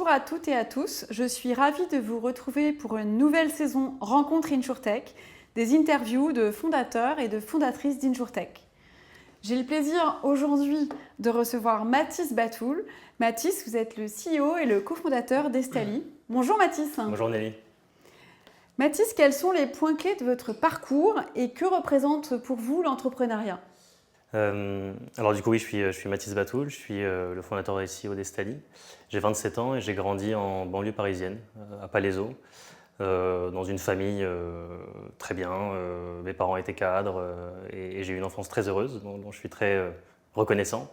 à toutes et à tous, je suis ravie de vous retrouver pour une nouvelle saison Rencontre InsurTech, des interviews de fondateurs et de fondatrices d'InsurTech. J'ai le plaisir aujourd'hui de recevoir Mathis Batoul. Mathis, vous êtes le CEO et le cofondateur d'Estali. Bonjour Mathis. Bonjour Nelly. Mathis, quels sont les points clés de votre parcours et que représente pour vous l'entrepreneuriat ? Alors du coup oui, je suis Mathis Batoul, je suis le fondateur et CEO d'Estali. J'ai 27 ans et j'ai grandi en banlieue parisienne, à Palaiseau, dans une famille très bien. Mes parents étaient cadres et j'ai eu une enfance très heureuse, dont je suis très reconnaissant.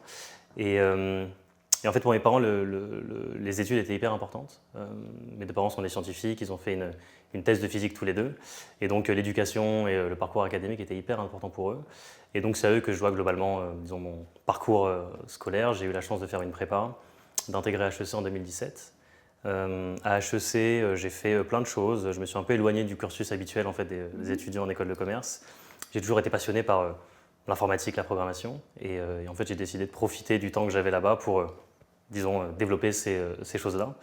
Et en fait pour mes parents, les études étaient hyper importantes. Mes deux parents sont des scientifiques, ils ont fait une thèse de physique tous les deux. Et donc l'éducation et le parcours académique étaient hyper importants pour eux. Et donc c'est à eux que je dois globalement disons, mon parcours scolaire. J'ai eu la chance de faire une prépa, d'intégrer HEC en 2017. À HEC, j'ai fait plein de choses. Je me suis un peu éloigné du cursus habituel en fait, des étudiants en école de commerce. J'ai toujours été passionné par l'informatique, la programmation. Et en fait, j'ai décidé de profiter du temps que j'avais là-bas pour disons, développer ces choses-là.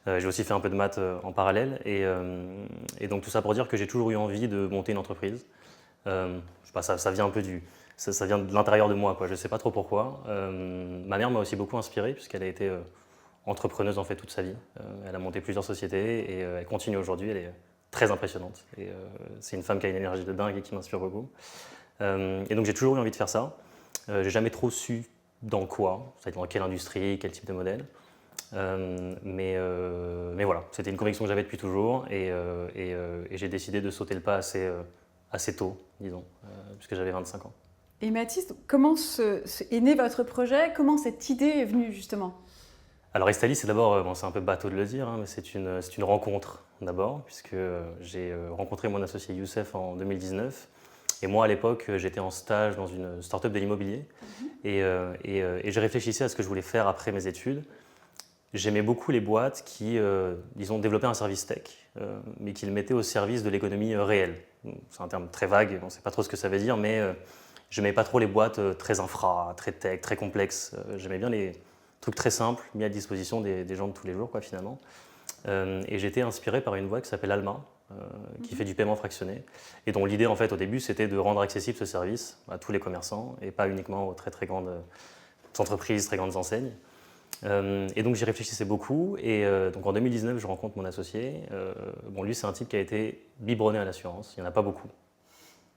J'ai aussi fait un peu de maths en parallèle. Et donc tout ça pour dire que j'ai toujours eu envie de monter une entreprise. Je sais pas, ça vient un peu ça vient de l'intérieur de moi, quoi. Je ne sais pas trop pourquoi. Ma mère m'a aussi beaucoup inspiré puisqu'elle a été entrepreneuse en fait toute sa vie. Elle a monté plusieurs sociétés et elle continue aujourd'hui. Elle est très impressionnante. Et c'est une femme qui a une énergie de dingue et qui m'inspire beaucoup. Et donc j'ai toujours eu envie de faire ça. J'ai jamais trop su dans quoi, c'est-à-dire dans quelle industrie, quel type de modèle. Mais voilà, c'était une conviction que j'avais depuis toujours et j'ai décidé de sauter le pas assez tôt, disons, puisque j'avais 25 ans. Et Mathis, comment est né votre projet ? Comment cette idée est venue justement ? Alors Estali, c'est d'abord, bon, c'est un peu bateau de le dire, hein, mais c'est une rencontre d'abord, puisque j'ai rencontré mon associé Youssef en 2019. Et moi, à l'époque, j'étais en stage dans une start-up de l'immobilier et je réfléchissais à ce que je voulais faire après mes études. J'aimais beaucoup les boîtes qui, disons, développaient un service tech, mais qui le mettaient au service de l'économie réelle. C'est un terme très vague, on ne sait pas trop ce que ça veut dire, mais je n'aimais pas trop les boîtes très infra, très tech, très complexes. J'aimais bien les trucs très simples, mis à disposition des gens de tous les jours, quoi, finalement. Et j'étais inspiré par une boîte qui s'appelle Alma, qui fait du paiement fractionné, et dont l'idée, en fait, au début, c'était de rendre accessible ce service à tous les commerçants, et pas uniquement aux très, très grandes entreprises, très grandes enseignes. Et donc j'y réfléchissais beaucoup et donc en 2019 je rencontre mon associé. Bon, lui c'est un type qui a été biberonné à l'assurance, il n'y en a pas beaucoup,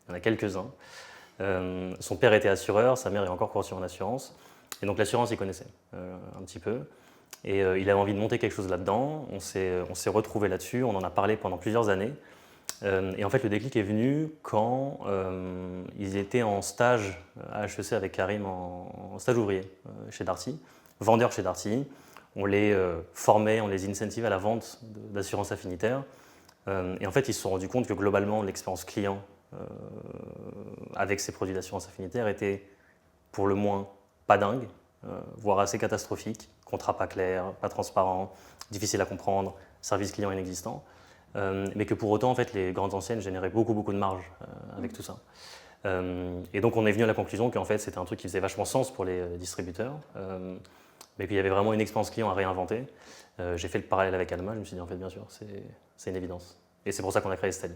il y en a quelques-uns. Son père était assureur, sa mère est encore courtière en assurance et donc l'assurance il connaissait un petit peu et il avait envie de monter quelque chose là-dedans. On s'est retrouvés là-dessus, on en a parlé pendant plusieurs années et en fait le déclic est venu quand ils étaient en stage à HEC avec Karim en stage ouvrier chez Darty. Vendeurs chez Darty, on les formait, on les incentivait à la vente d'assurance affinitaire. Et en fait, ils se sont rendus compte que globalement, l'expérience client avec ces produits d'assurance affinitaire était pour le moins pas dingue, voire assez catastrophique. Contrat pas clair, pas transparent, difficile à comprendre, service client inexistant. Mais que pour autant, en fait, les grandes enseignes généraient beaucoup de marge avec tout ça. Et donc, on est venu à la conclusion qu'en fait, c'était un truc qui faisait vachement sens pour les distributeurs. Mais qu'il y avait vraiment une expérience client à réinventer. J'ai fait le parallèle avec Alma, je me suis dit en fait bien sûr, c'est une évidence. Et c'est pour ça qu'on a créé Estali.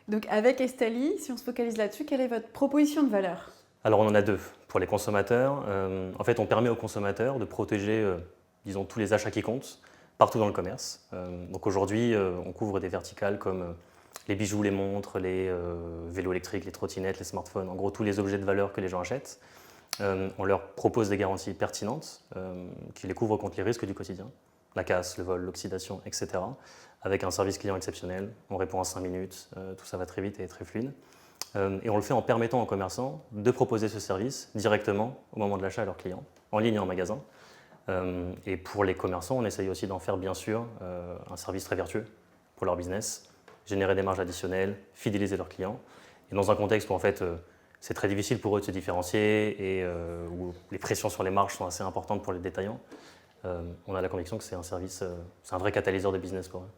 Donc avec Estali, si on se focalise là-dessus, quelle est votre proposition de valeur ? Alors on en a deux. Pour les consommateurs, en fait on permet aux consommateurs de protéger disons, tous les achats qui comptent partout dans le commerce. Donc aujourd'hui on couvre des verticales comme les bijoux, les montres, les vélos électriques, les trottinettes, les smartphones, en gros tous les objets de valeur que les gens achètent. On leur propose des garanties pertinentes qui les couvrent contre les risques du quotidien, la casse, le vol, l'oxydation, etc. Avec un service client exceptionnel, on répond en 5 minutes, tout ça va très vite et très fluide. Et on le fait en permettant aux commerçants de proposer ce service directement au moment de l'achat à leurs clients, en ligne et en magasin. Et pour les commerçants, on essaye aussi d'en faire bien sûr un service très vertueux pour leur business, générer des marges additionnelles, fidéliser leurs clients. Et dans un contexte où en fait c'est très difficile pour eux de se différencier et où les pressions sur les marges sont assez importantes pour les détaillants. On a la conviction que c'est un service, c'est un vrai catalyseur de business pour eux.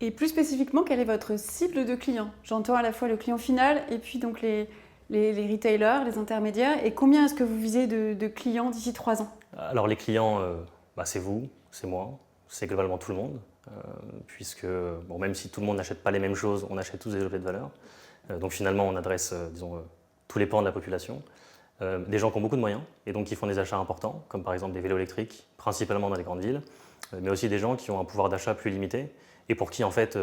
Et plus spécifiquement, quelle est votre cible de clients ? J'entends à la fois le client final et puis donc les retailers, les intermédiaires. Et combien est-ce que vous visez de clients d'ici 3 ans ? Alors les clients, c'est vous, c'est moi, c'est globalement tout le monde, puisque même si tout le monde n'achète pas les mêmes choses, on achète tous des objets de valeur. Donc finalement, on adresse, tous les pans de la population. Des gens qui ont beaucoup de moyens et donc qui font des achats importants, comme par exemple des vélos électriques, principalement dans les grandes villes, mais aussi des gens qui ont un pouvoir d'achat plus limité et pour qui en fait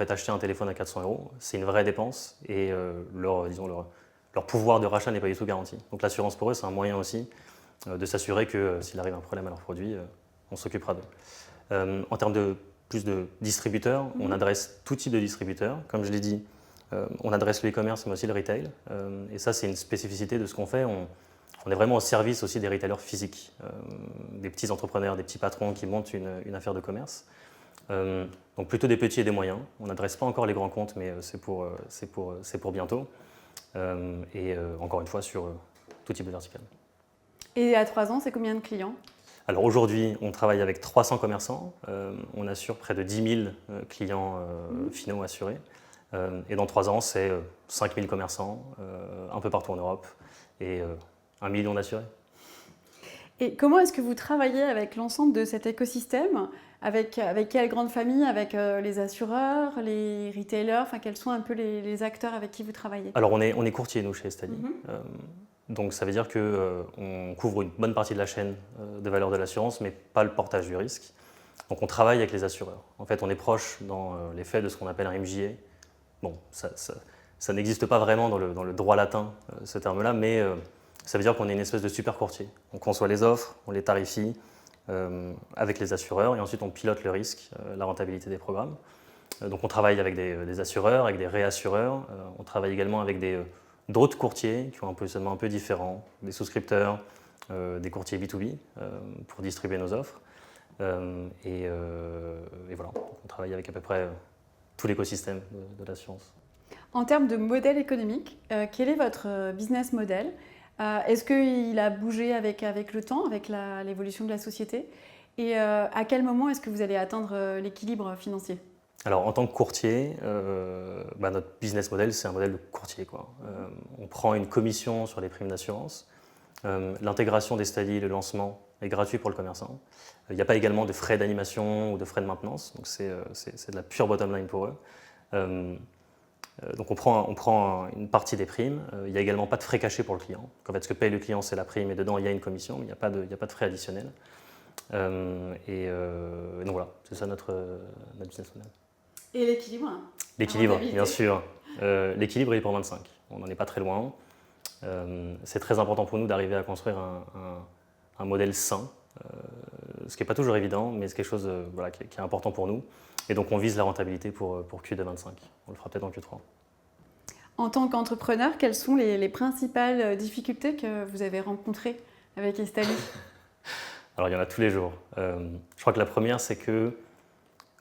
acheter un téléphone à 400 €, c'est une vraie dépense et leur pouvoir de rachat n'est pas du tout garanti. Donc l'assurance pour eux, c'est un moyen aussi de s'assurer que s'il arrive un problème à leur produit, on s'occupera d'eux. En termes de plus de distributeurs, on adresse tout type de distributeurs. Comme je l'ai dit, on adresse le e-commerce mais aussi le retail. Et ça, c'est une spécificité de ce qu'on fait. On est vraiment au service aussi des retailers physiques, des petits entrepreneurs, des petits patrons qui montent une affaire de commerce. Donc plutôt des petits et des moyens. On n'adresse pas encore les grands comptes, mais c'est pour bientôt. Encore une fois, sur tout type de vertical. Et à 3 ans, c'est combien de clients? Alors aujourd'hui, on travaille avec 300 commerçants. On assure près de 10 000 clients finaux assurés. Et dans 3 ans, c'est 5 000 commerçants, un peu partout en Europe, et 1 million d'assurés. Et comment est-ce que vous travaillez avec l'ensemble de cet écosystème? Avec quelle grande famille? Avec les assureurs, les retailers? Enfin, quels sont un peu les acteurs avec qui vous travaillez? Alors on est courtier, nous, chez Estali. Donc ça veut dire qu'on couvre une bonne partie de la chaîne de valeur de l'assurance, mais pas le portage du risque. Donc on travaille avec les assureurs. En fait, on est proche dans les faits de ce qu'on appelle un MGA. Bon, ça n'existe pas vraiment dans le droit latin, ce terme-là, mais ça veut dire qu'on est une espèce de super courtier. On conçoit les offres, on les tarifie avec les assureurs et ensuite on pilote le risque, la rentabilité des programmes. Donc on travaille avec des assureurs, avec des réassureurs. On travaille également avec d'autres courtiers qui ont un positionnement un peu différent, des souscripteurs, des courtiers B2B pour distribuer nos offres. Et voilà, donc on travaille avec à peu près tout l'écosystème de l'assurance. En termes de modèle économique, quel est votre business model? Est-ce qu'il a bougé avec le temps, avec l'évolution de la société? Et à quel moment est-ce que vous allez atteindre l'équilibre financier? Alors en tant que courtier, notre business model, c'est un modèle de courtier, quoi. On prend une commission sur les primes d'assurance. L'intégration d'Estali, le lancement, est gratuit pour le commerçant. Il n'y a pas également de frais d'animation ou de frais de maintenance, donc c'est de la pure bottom line pour eux. Donc on prend une partie des primes. Il n'y a également pas de frais cachés pour le client. En fait, ce que paye le client, c'est la prime et dedans, il y a une commission, mais il n'y a pas de frais additionnels. Donc voilà, c'est ça notre business model. Et l'équilibre? L'équilibre, bien sûr. L'équilibre, il est pour 25. On n'en est pas très loin. C'est très important pour nous d'arriver à construire un modèle sain, ce qui n'est pas toujours évident, mais c'est quelque chose qui est important pour nous. Et donc on vise la rentabilité pour Q2 25. On le fera peut-être en Q3. En tant qu'entrepreneur, quelles sont les principales difficultés que vous avez rencontrées avec Estali? Alors il y en a tous les jours. Je crois que la première, c'est que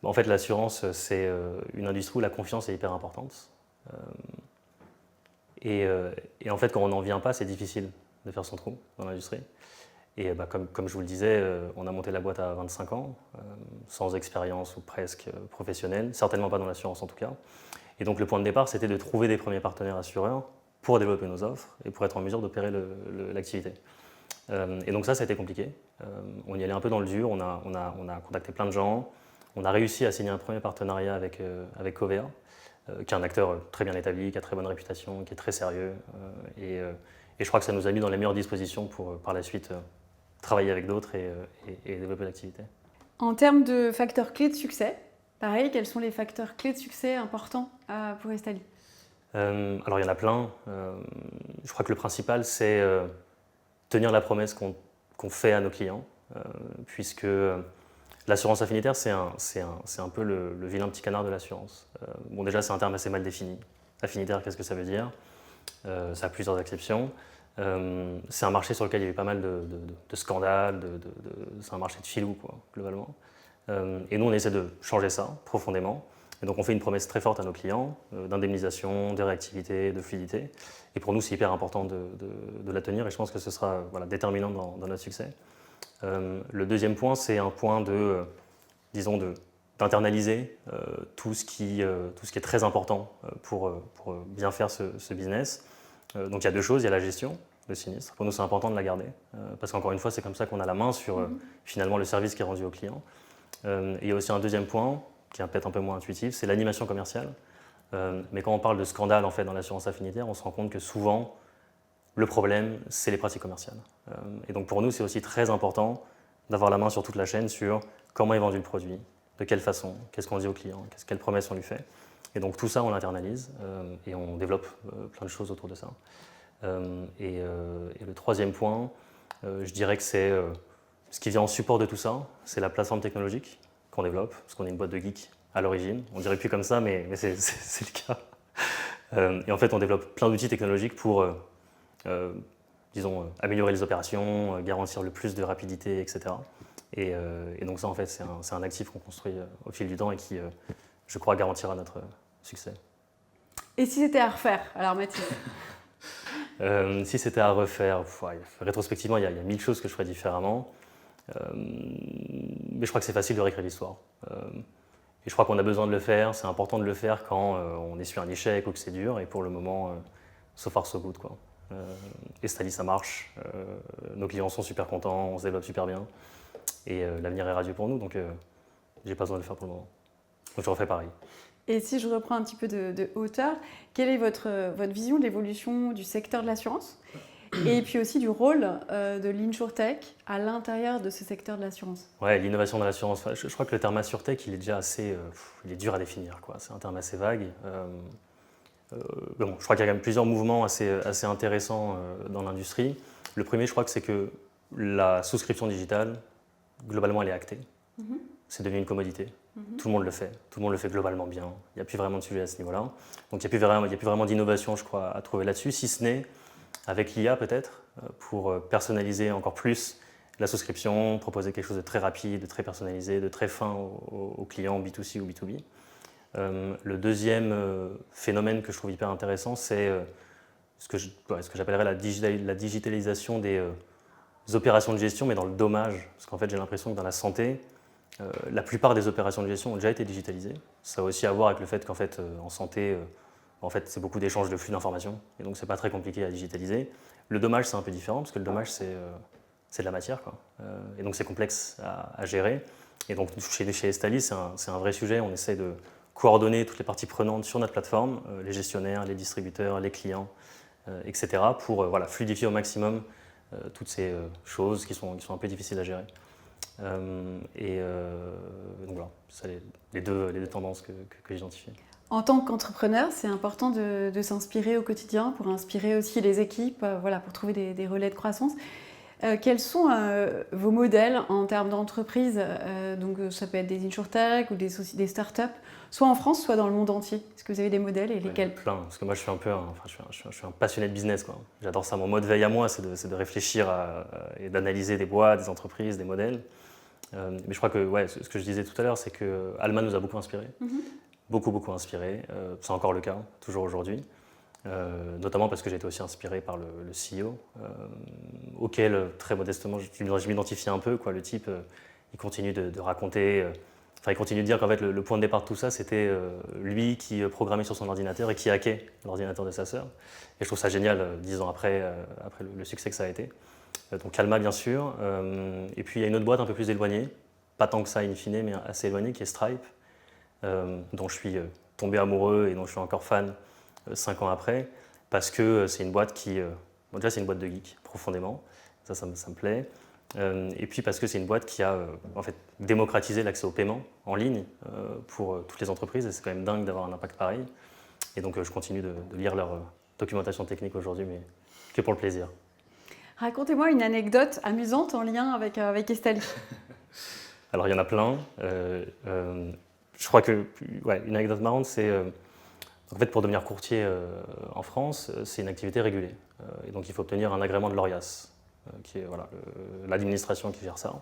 en fait, l'assurance, c'est une industrie où la confiance est hyper importante. Et en fait, quand on n'en vient pas, c'est difficile de faire son trou dans l'industrie. Et comme je vous le disais, on a monté la boîte à 25 ans, sans expérience ou presque professionnelle, certainement pas dans l'assurance en tout cas. Et donc le point de départ, c'était de trouver des premiers partenaires assureurs pour développer nos offres et pour être en mesure d'opérer l'activité. Et donc ça a été compliqué. On y allait un peu dans le dur, on a contacté plein de gens. On a réussi à signer un premier partenariat avec Covéa, qui est un acteur très bien établi, qui a très bonne réputation, qui est très sérieux. Et je crois que ça nous a mis dans les meilleures dispositions pour par la suite travailler avec d'autres et développer l'activité. En termes de facteurs clés de succès, pareil, quels sont les facteurs clés de succès importants pour Estali? Alors il y en a plein. Je crois que le principal, c'est tenir la promesse qu'on fait à nos clients, puisque l'assurance affinitaire, c'est un peu le vilain petit canard de l'assurance. Bon, déjà, c'est un terme assez mal défini. Affinitaire, qu'est-ce que ça veut dire? Ça a plusieurs acceptions. C'est un marché sur lequel il y a eu pas mal de scandales, c'est un marché de filou, quoi, globalement. Et nous, on essaie de changer ça profondément. Et donc, on fait une promesse très forte à nos clients d'indemnisation, de réactivité, de fluidité. Et pour nous, c'est hyper important de la tenir et je pense que ce sera déterminant dans notre succès. Le deuxième point, c'est un point d'internaliser tout ce qui est très important pour bien faire ce business. Donc il y a deux choses, il y a la gestion de sinistre. Pour nous, c'est important de la garder parce qu'encore une fois, c'est comme ça qu'on a la main sur finalement le service qui est rendu au client. Et il y a aussi un deuxième point, qui est peut-être un peu moins intuitif, c'est l'animation commerciale. Mais quand on parle de scandale en fait, dans l'assurance affinitaire, on se rend compte que souvent, le problème, c'est les pratiques commerciales. Et donc pour nous, c'est aussi très important d'avoir la main sur toute la chaîne sur comment est vendu le produit, de quelle façon, qu'est-ce qu'on dit au client, quelles promesses on lui fait. Et donc tout ça, on l'internalise et on développe plein de choses autour de ça. Et le troisième point, je dirais que c'est ce qui vient en support de tout ça, c'est la plateforme technologique qu'on développe, parce qu'on est une boîte de geeks à l'origine. On ne dirait plus comme ça, mais c'est le cas. Et en fait, on développe plein d'outils technologiques pour, disons, améliorer les opérations, garantir le plus de rapidité, etc. Et donc ça, en fait, c'est un actif qu'on construit au fil du temps et qui, je crois, garantira notre succès. Et si c'était à refaire, alors Mathilde? Si c'était à refaire, rétrospectivement, il y a 1000 choses que je ferais différemment. Mais je crois que c'est facile de réécrire l'histoire. Et je crois qu'on a besoin de le faire, c'est important de le faire quand on essuie un échec ou que c'est dur. Et pour le moment, so far so good, quoi. Estalis, ça marche, nos clients sont super contents, on se développe super bien. Et l'avenir est radieux pour nous, donc j'ai pas besoin de le faire pour le moment. Donc je refais pareil. Et si je reprends un petit peu de hauteur, quelle est votre vision de l'évolution du secteur de l'assurance et puis aussi du rôle de l'InsurTech à l'intérieur de ce secteur de l'assurance? Ouais, l'innovation dans l'assurance, je crois que le terme AssurTech, il est déjà assez, il est dur à définir, quoi. C'est un terme assez vague. Bon, je crois qu'il y a quand même plusieurs mouvements assez intéressants dans l'industrie. Le premier, je crois que c'est que la souscription digitale, globalement, elle est actée. C'est devenu une commodité. Tout le monde le fait. Tout le monde le fait globalement bien. Il n'y a plus vraiment de sujet à ce niveau-là. Donc il n'y a plus vraiment d'innovation, je crois, à trouver là-dessus, si ce n'est avec l'IA peut-être, pour personnaliser encore plus la souscription, proposer quelque chose de très rapide, de très personnalisé, de très fin aux clients B2C ou B2B. Le deuxième phénomène que je trouve hyper intéressant, c'est ce que j'appellerais la digitalisation des opérations de gestion, mais dans le dommage. Parce qu'en fait, j'ai l'impression que dans la santé, la plupart des opérations de gestion ont déjà été digitalisées. Ça a aussi à voir avec le fait qu'en fait, en santé, c'est beaucoup d'échanges de flux d'informations, et donc c'est pas très compliqué à digitaliser. Le dommage, c'est un peu différent, parce que le dommage, c'est de la matière, quoi. Et donc c'est complexe à gérer. Et donc chez Estalis, c'est un vrai sujet. On essaie de coordonner toutes les parties prenantes sur notre plateforme, les gestionnaires, les distributeurs, les clients, etc., pour fluidifier au maximum toutes ces choses qui sont un peu difficiles à gérer. Donc voilà, c'est les deux tendances que j'identifie. En tant qu'entrepreneur, c'est important de s'inspirer au quotidien pour inspirer aussi les équipes, pour trouver des relais de croissance. Quels sont vos modèles en termes d'entreprise? Donc ça peut être des InsurTech ou des startups, soit en France, soit dans le monde entier. Est-ce que vous avez des modèles et lesquels? Plein, parce que moi je suis je suis un passionné de business, quoi. J'adore ça. Mon mode veille à moi, c'est de réfléchir et d'analyser des boîtes, des entreprises, des modèles. Mais je crois que ce que je disais tout à l'heure, c'est que Alma nous a beaucoup inspiré. Beaucoup inspiré. C'est encore le cas, toujours aujourd'hui. Notamment parce que j'ai été aussi inspiré par le CEO, auquel, très modestement, je m'identifie un peu, quoi. Le type, il continue de raconter, il continue de dire qu'en fait, le point de départ de tout ça, c'était lui qui programmait sur son ordinateur et qui hackait l'ordinateur de sa sœur. Et je trouve ça génial, 10 ans après le succès que ça a été. Donc Alma, bien sûr. Et puis, il y a une autre boîte un peu plus éloignée, pas tant que ça, in fine, mais assez éloignée, qui est Stripe, dont je suis tombé amoureux et dont je suis encore fan 5 ans après, parce que c'est une boîte qui... déjà, c'est une boîte de geeks, profondément. Ça me plaît. Et puis parce que c'est une boîte qui a démocratisé l'accès au paiement en ligne pour toutes les entreprises. Et c'est quand même dingue d'avoir un impact pareil. Et donc, je continue de lire leur documentation technique aujourd'hui, mais que pour le plaisir. Racontez-moi une anecdote amusante en lien avec Estalis. Alors, il y en a plein. Je crois que une anecdote marrante, c'est... En fait, pour devenir courtier en France, c'est une activité régulée. Et donc, il faut obtenir un agrément de l'ORIAS, qui est l'administration qui gère ça.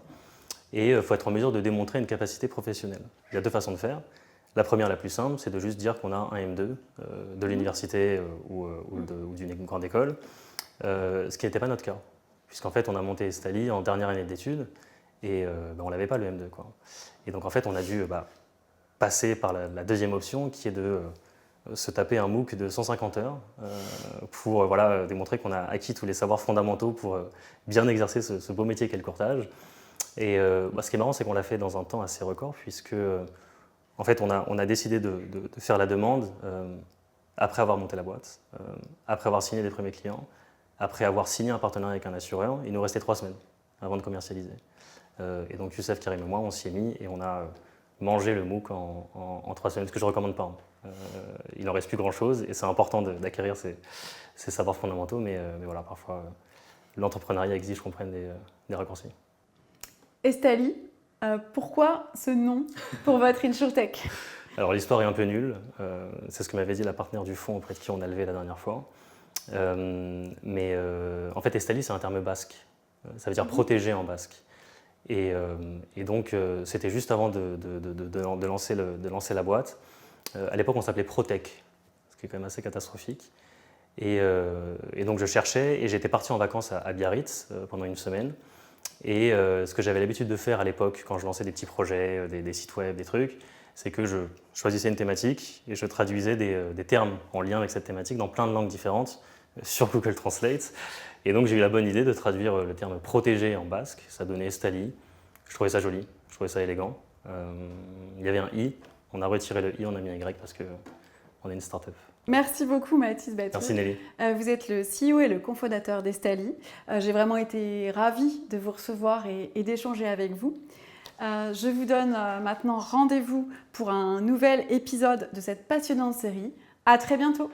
Et il faut être en mesure de démontrer une capacité professionnelle. Il y a deux façons de faire. La première, la plus simple, c'est de juste dire qu'on a un M2 de l'université ou d'une grande école, ce qui n'était pas notre cas. Puisqu'en fait, on a monté Estalis en dernière année d'études et on n'avait pas le M2, quoi. Et donc, en fait, on a dû passer par la deuxième option, qui est de se taper un MOOC de 150 heures pour démontrer qu'on a acquis tous les savoirs fondamentaux pour bien exercer ce beau métier qu'est le courtage. Et ce qui est marrant, c'est qu'on l'a fait dans un temps assez record, puisque en fait, on a décidé de faire la demande après avoir monté la boîte, après avoir signé des premiers clients, après avoir signé un partenariat avec un assureur. Il nous restait 3 semaines avant de commercialiser. Et donc Youssef, Karim et moi, on s'y est mis et on a mangé le MOOC en 3 semaines, ce que je ne recommande pas. Il n'en reste plus grand-chose et c'est important d'acquérir ces savoirs fondamentaux, mais voilà, parfois l'entrepreneuriat exige qu'on prenne des raccourcis. Estali, pourquoi ce nom pour votre InsurTech? Alors l'histoire est un peu nulle, c'est ce que m'avait dit la partenaire du fonds auprès de qui on a levé la dernière fois. Mais en fait, Estali, c'est un terme basque, ça veut dire protéger en basque. Et donc, c'était juste avant de lancer la boîte. À l'époque, on s'appelait Protech, ce qui est quand même assez catastrophique. Et donc, je cherchais et j'étais parti en vacances à Biarritz pendant une semaine. Et ce que j'avais l'habitude de faire à l'époque, quand je lançais des petits projets, des sites web, des trucs, c'est que je choisissais une thématique et je traduisais des termes en lien avec cette thématique dans plein de langues différentes sur Google Translate. Et donc j'ai eu la bonne idée de traduire le terme protégé en basque, ça donnait Estali. Je trouvais ça joli, je trouvais ça élégant. Il y avait un i, on a retiré le i, on a mis un y parce qu'on est une start-up. Merci beaucoup Mathis Batou. Merci Nelly. Vous êtes le CEO et le cofondateur d'Estali. J'ai vraiment été ravie de vous recevoir et d'échanger avec vous. Je vous donne maintenant rendez-vous pour un nouvel épisode de cette passionnante série. À très bientôt.